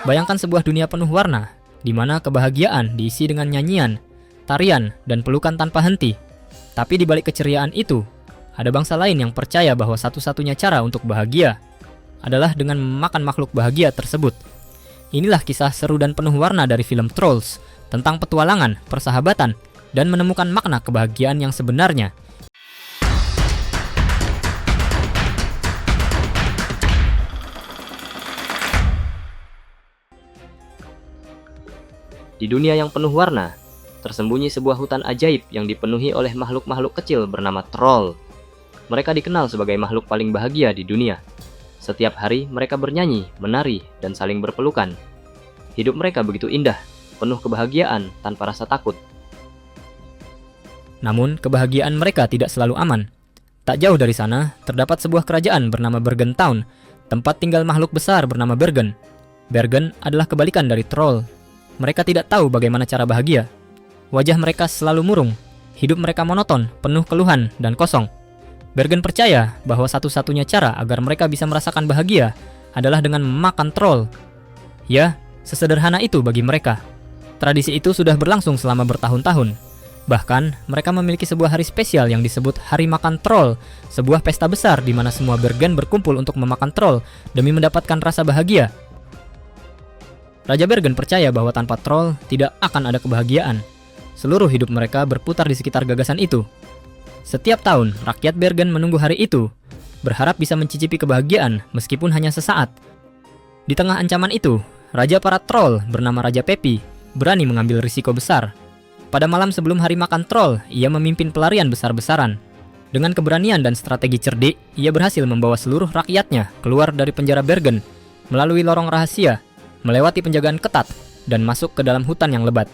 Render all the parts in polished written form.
Bayangkan sebuah dunia penuh warna, di mana kebahagiaan diisi dengan nyanyian, tarian, dan pelukan tanpa henti. Tapi di balik keceriaan itu, ada bangsa lain yang percaya bahwa satu-satunya cara untuk bahagia adalah dengan memakan makhluk bahagia tersebut. Inilah kisah seru dan penuh warna dari film Trolls, tentang petualangan, persahabatan, dan menemukan makna kebahagiaan yang sebenarnya. Di dunia yang penuh warna, tersembunyi sebuah hutan ajaib yang dipenuhi oleh makhluk-makhluk kecil bernama troll. Mereka dikenal sebagai makhluk paling bahagia di dunia. Setiap hari mereka bernyanyi, menari, dan saling berpelukan. Hidup mereka begitu indah, penuh kebahagiaan tanpa rasa takut. Namun, kebahagiaan mereka tidak selalu aman. Tak jauh dari sana, terdapat sebuah kerajaan bernama Bergen Town, tempat tinggal makhluk besar bernama Bergen. Bergen adalah kebalikan dari troll. Mereka tidak tahu bagaimana cara bahagia. Wajah mereka selalu murung, hidup mereka monoton, penuh keluhan, dan kosong. Bergen percaya bahwa satu-satunya cara agar mereka bisa merasakan bahagia adalah dengan memakan troll. Ya, sesederhana itu bagi mereka. Tradisi itu sudah berlangsung selama bertahun-tahun. Bahkan, mereka memiliki sebuah hari spesial yang disebut Hari Makan Troll, sebuah pesta besar di mana semua Bergen berkumpul untuk memakan troll demi mendapatkan rasa bahagia. Raja Bergen percaya bahwa tanpa troll tidak akan ada kebahagiaan. Seluruh hidup mereka berputar di sekitar gagasan itu. Setiap tahun, rakyat Bergen menunggu hari itu, berharap bisa mencicipi kebahagiaan meskipun hanya sesaat. Di tengah ancaman itu, raja para troll bernama Raja Pepi berani mengambil risiko besar. Pada malam sebelum hari makan troll, ia memimpin pelarian besar-besaran. Dengan keberanian dan strategi cerdik, ia berhasil membawa seluruh rakyatnya keluar dari penjara Bergen, melalui lorong rahasia, melewati penjagaan ketat, dan masuk ke dalam hutan yang lebat.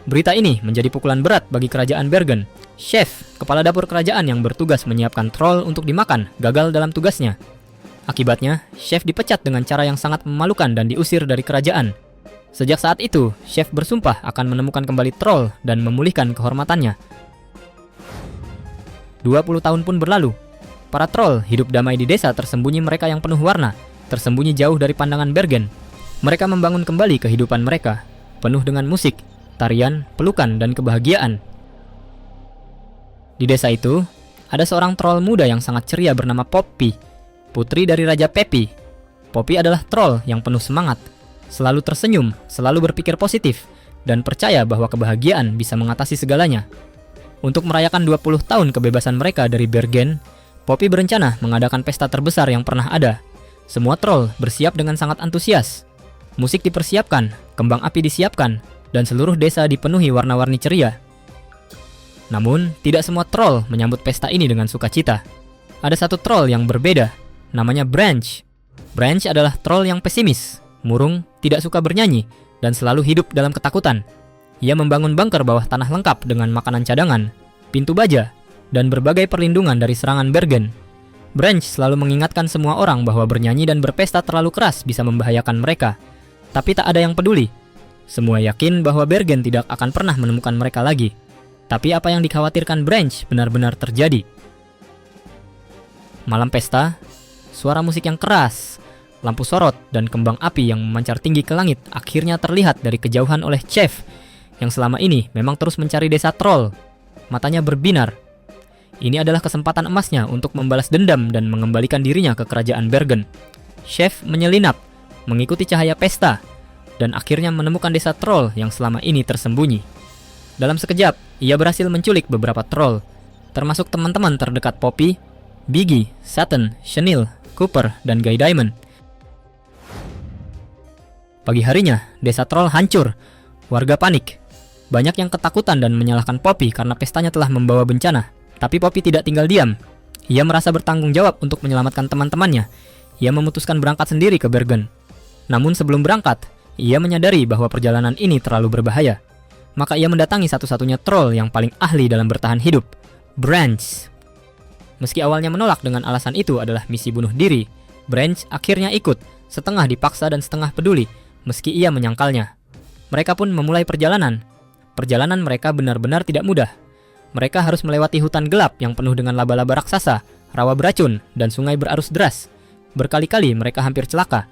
Berita ini menjadi pukulan berat bagi kerajaan Bergen. Chef, kepala dapur kerajaan yang bertugas menyiapkan troll untuk dimakan, gagal dalam tugasnya. Akibatnya, chef dipecat dengan cara yang sangat memalukan dan diusir dari kerajaan. Sejak saat itu, chef bersumpah akan menemukan kembali troll dan memulihkan kehormatannya. 20 tahun pun berlalu. Para troll hidup damai di desa tersembunyi mereka yang penuh warna, tersembunyi jauh dari pandangan Bergen. Mereka membangun kembali kehidupan mereka, penuh dengan musik, tarian, pelukan, dan kebahagiaan. Di desa itu, ada seorang troll muda yang sangat ceria bernama Poppy, putri dari Raja Pepi. Poppy adalah troll yang penuh semangat, selalu tersenyum, selalu berpikir positif, dan percaya bahwa kebahagiaan bisa mengatasi segalanya. Untuk merayakan 20 tahun kebebasan mereka dari Bergen, Poppy berencana mengadakan pesta terbesar yang pernah ada. Semua troll bersiap dengan sangat antusias. Musik dipersiapkan, kembang api disiapkan, dan seluruh desa dipenuhi warna-warni ceria. Namun, tidak semua troll menyambut pesta ini dengan sukacita. Ada satu troll yang berbeda, namanya Branch. Branch adalah troll yang pesimis, murung, tidak suka bernyanyi, dan selalu hidup dalam ketakutan. Ia membangun bunker bawah tanah lengkap dengan makanan cadangan, pintu baja, dan berbagai perlindungan dari serangan Bergen. Branch selalu mengingatkan semua orang bahwa bernyanyi dan berpesta terlalu keras bisa membahayakan mereka. Tapi tak ada yang peduli. Semua yakin bahwa Bergen tidak akan pernah menemukan mereka lagi. Tapi apa yang dikhawatirkan Branch benar-benar terjadi. Malam pesta, suara musik yang keras, lampu sorot, dan kembang api yang memancar tinggi ke langit akhirnya terlihat dari kejauhan oleh Chef, yang selama ini memang terus mencari desa troll. Matanya berbinar. Ini adalah kesempatan emasnya untuk membalas dendam dan mengembalikan dirinya ke kerajaan Bergen. Chef menyelinap, mengikuti cahaya pesta, dan akhirnya menemukan desa troll yang selama ini tersembunyi. Dalam sekejap, ia berhasil menculik beberapa troll, termasuk teman-teman terdekat Poppy, Biggie, Sutton, Chenille, Cooper, dan Guy Diamond. Pagi harinya, desa troll hancur. Warga panik. Banyak yang ketakutan dan menyalahkan Poppy karena pestanya telah membawa bencana. Tapi Poppy tidak tinggal diam. Ia merasa bertanggung jawab untuk menyelamatkan teman-temannya. Ia memutuskan berangkat sendiri ke Bergen. Namun sebelum berangkat, ia menyadari bahwa perjalanan ini terlalu berbahaya. Maka ia mendatangi satu-satunya troll yang paling ahli dalam bertahan hidup, Branch. Meski awalnya menolak dengan alasan itu adalah misi bunuh diri, Branch akhirnya ikut, setengah dipaksa dan setengah peduli, meski ia menyangkalnya. Mereka pun memulai perjalanan. Perjalanan mereka benar-benar tidak mudah. Mereka harus melewati hutan gelap yang penuh dengan laba-laba raksasa, rawa beracun, dan sungai berarus deras. Berkali-kali mereka hampir celaka.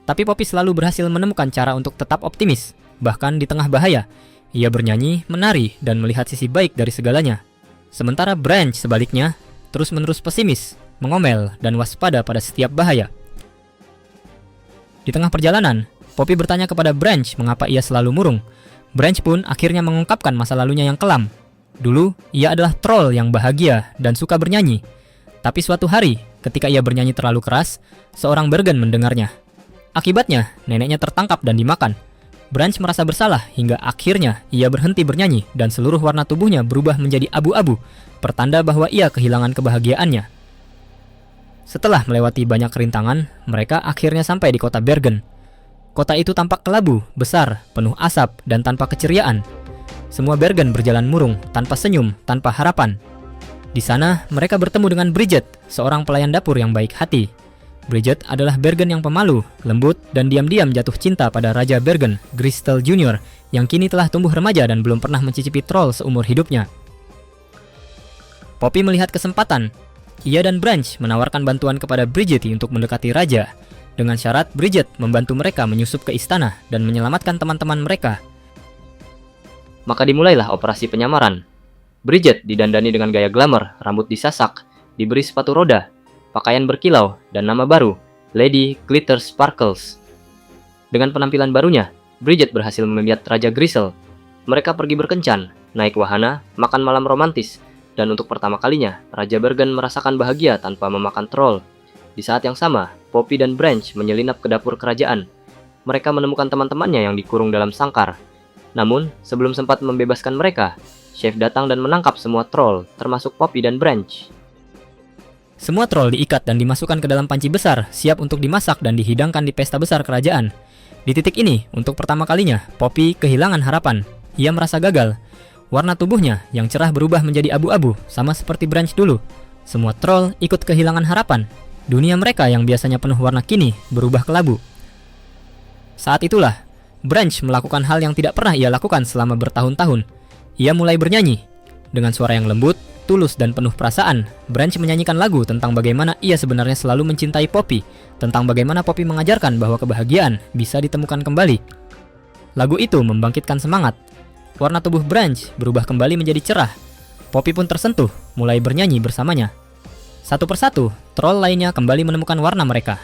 Tapi Poppy selalu berhasil menemukan cara untuk tetap optimis. Bahkan di tengah bahaya, ia bernyanyi, menari, dan melihat sisi baik dari segalanya. Sementara Branch sebaliknya, terus-menerus pesimis, mengomel, dan waspada pada setiap bahaya. Di tengah perjalanan, Poppy bertanya kepada Branch mengapa ia selalu murung. Branch pun akhirnya mengungkapkan masa lalunya yang kelam. Dulu, ia adalah troll yang bahagia dan suka bernyanyi. Tapi suatu hari, ketika ia bernyanyi terlalu keras, seorang Bergen mendengarnya. Akibatnya, neneknya tertangkap dan dimakan. Branch merasa bersalah hingga akhirnya ia berhenti bernyanyi dan seluruh warna tubuhnya berubah menjadi abu-abu, pertanda bahwa ia kehilangan kebahagiaannya. Setelah melewati banyak rintangan, mereka akhirnya sampai di kota Bergen. Kota itu tampak kelabu, besar, penuh asap, dan tanpa keceriaan. Semua Bergen berjalan murung, tanpa senyum, tanpa harapan. Di sana, mereka bertemu dengan Bridget, seorang pelayan dapur yang baik hati. Bridget adalah Bergen yang pemalu, lembut, dan diam-diam jatuh cinta pada Raja Bergen, Gristel Jr., yang kini telah tumbuh remaja dan belum pernah mencicipi troll seumur hidupnya. Poppy melihat kesempatan. Ia dan Branch menawarkan bantuan kepada Bridget untuk mendekati Raja, dengan syarat Bridget membantu mereka menyusup ke istana dan menyelamatkan teman-teman mereka. Maka dimulailah operasi penyamaran. Bridget didandani dengan gaya glamour, rambut disasak, diberi sepatu roda, pakaian berkilau, dan nama baru, Lady Glitter Sparkles. Dengan penampilan barunya, Bridget berhasil membiat Raja Grisel. Mereka pergi berkencan, naik wahana, makan malam romantis, dan untuk pertama kalinya, Raja Bergen merasakan bahagia tanpa memakan troll. Di saat yang sama, Poppy dan Branch menyelinap ke dapur kerajaan. Mereka menemukan teman-temannya yang dikurung dalam sangkar. Namun, sebelum sempat membebaskan mereka, Chef datang dan menangkap semua troll, termasuk Poppy dan Branch. Semua troll diikat dan dimasukkan ke dalam panci besar, siap untuk dimasak dan dihidangkan di pesta besar kerajaan. Di titik ini, untuk pertama kalinya, Poppy kehilangan harapan. Ia merasa gagal. Warna tubuhnya yang cerah berubah menjadi abu-abu, sama seperti Branch dulu. Semua troll ikut kehilangan harapan. Dunia mereka yang biasanya penuh warna kini berubah kelabu. Saat itulah, Branch melakukan hal yang tidak pernah ia lakukan selama bertahun-tahun. Ia mulai bernyanyi. Dengan suara yang lembut, tulus, dan penuh perasaan, Branch menyanyikan lagu tentang bagaimana ia sebenarnya selalu mencintai Poppy, tentang bagaimana Poppy mengajarkan bahwa kebahagiaan bisa ditemukan kembali. Lagu itu membangkitkan semangat. Warna tubuh Branch berubah kembali menjadi cerah. Poppy pun tersentuh, mulai bernyanyi bersamanya. Satu persatu, troll lainnya kembali menemukan warna mereka.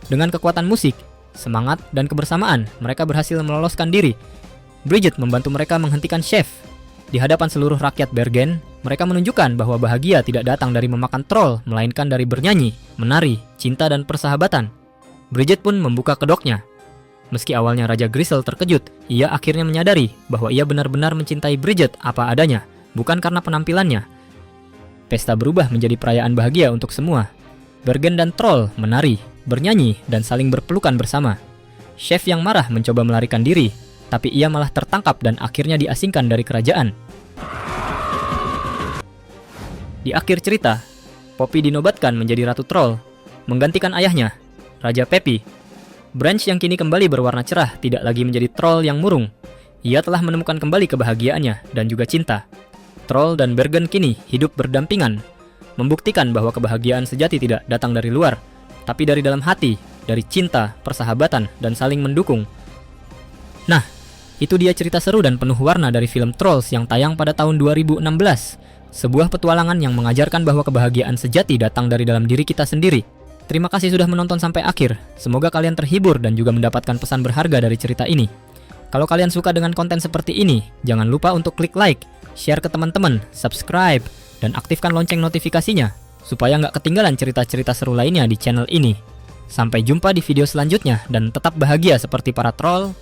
Dengan kekuatan musik, semangat, dan kebersamaan, mereka berhasil meloloskan diri. Bridget membantu mereka menghentikan Chef. Di hadapan seluruh rakyat Bergen, mereka menunjukkan bahwa bahagia tidak datang dari memakan troll, melainkan dari bernyanyi, menari, cinta, dan persahabatan. Bridget pun membuka kedoknya. Meski awalnya Raja Grisel terkejut, ia akhirnya menyadari bahwa ia benar-benar mencintai Bridget apa adanya, bukan karena penampilannya. Pesta berubah menjadi perayaan bahagia untuk semua. Bergen dan troll menari, bernyanyi, dan saling berpelukan bersama. Chef yang marah mencoba melarikan diri, tapi ia malah tertangkap dan akhirnya diasingkan dari kerajaan. Di akhir cerita, Poppy dinobatkan menjadi Ratu Troll, menggantikan ayahnya, Raja Peppy. Branch yang kini kembali berwarna cerah tidak lagi menjadi troll yang murung. Ia telah menemukan kembali kebahagiaannya dan juga cinta. Troll dan Bergen kini hidup berdampingan, membuktikan bahwa kebahagiaan sejati tidak datang dari luar, tapi dari dalam hati, dari cinta, persahabatan, dan saling mendukung. Nah, itu dia cerita seru dan penuh warna dari film Trolls yang tayang pada tahun 2016. Sebuah petualangan yang mengajarkan bahwa kebahagiaan sejati datang dari dalam diri kita sendiri. Terima kasih sudah menonton sampai akhir. Semoga kalian terhibur dan juga mendapatkan pesan berharga dari cerita ini. Kalau kalian suka dengan konten seperti ini, jangan lupa untuk klik like, share ke teman-teman, subscribe, dan aktifkan lonceng notifikasinya, supaya nggak ketinggalan cerita-cerita seru lainnya di channel ini. Sampai jumpa di video selanjutnya, dan tetap bahagia seperti para troll.